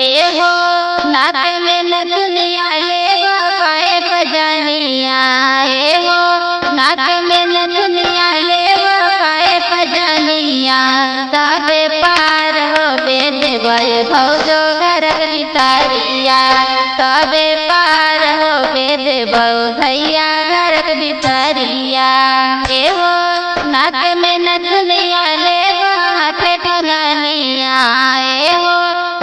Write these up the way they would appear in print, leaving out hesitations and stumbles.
एहो नाक में नथुनिया ले पाए पजनिया, एहो नाक में नथुनिया ले पाए पजनिया, तबे पार हो बेद गए भौजो घर भितरिया, तबे पार हो बेद भैया घर भितरिया। एहो नाक में नथुनिया ले हाथे ठगनिया, एहो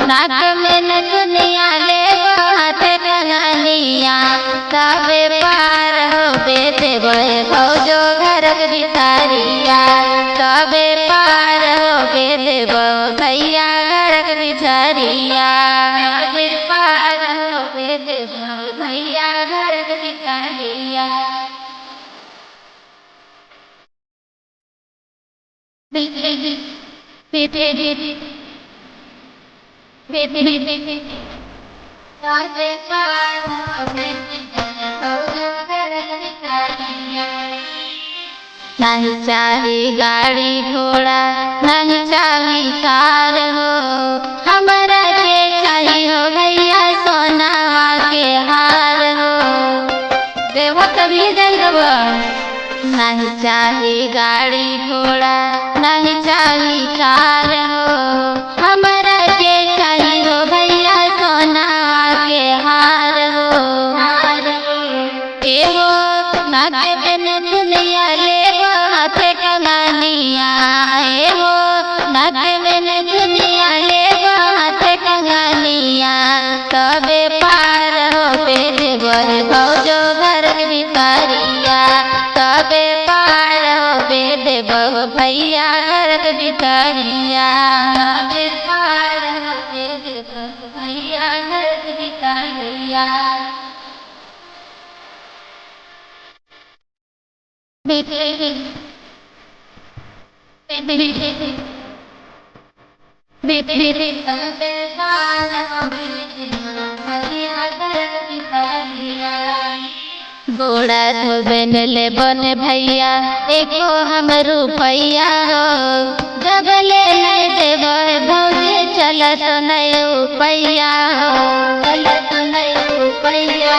नाक में नथुनिया ले हाथे ठगनिया, तबे पार हो बेद गए भौजो घर भितरिया, तबे पार हो बेद भैया घर भितरिया, तबे पार हो बेद भैया घर भितरिया। नहीं चाही गाड़ी घोड़ा, नहीं चाही कार हो, हमारा के चाही हो भैया सोनावा के हार हो। देखो तभी देखो, नहीं चाही गाड़ी घोड़ा, नहीं चाही कार हो, हमारा के चाही हो भैया सोनावा के हार हो। एहो नाक में नथुनिया ले हाथे ठगनिया, एहो नाक में नथुनिया ले हाथे ठगनिया, तबे पार हो बेद गए भौजो घर भितरिया, तबे पार हो बेद भैया घर भितरिया, तबे पार हो बेद भैया घर भितरिया। गोड़ा धोबन ले बन भैया एको हम रुपैया हो, जब ले नहीं देवे भौजी चलत नहीं रुपैया हो, चलत नहीं रुपैया।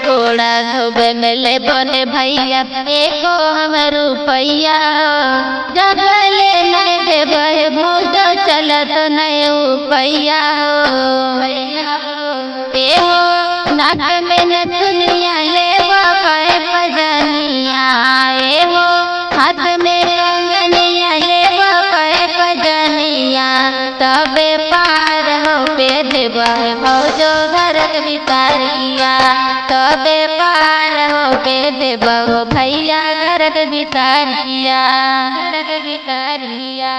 गोड़ा धोबन ले बन भैया एको हम रुपैया हो, जब ले नहीं देवे भौजी चलत नहीं रुपैया हो। एहो नाक में नथुनिया ले पाए पजनिया, एहो हाथ में कंगनिया ले पाए पजनिया, तबे पार हो बेद गए भौजो घर भितरिया, तबे पार हो बेद भैया घर भितरिया, घर भितरिया।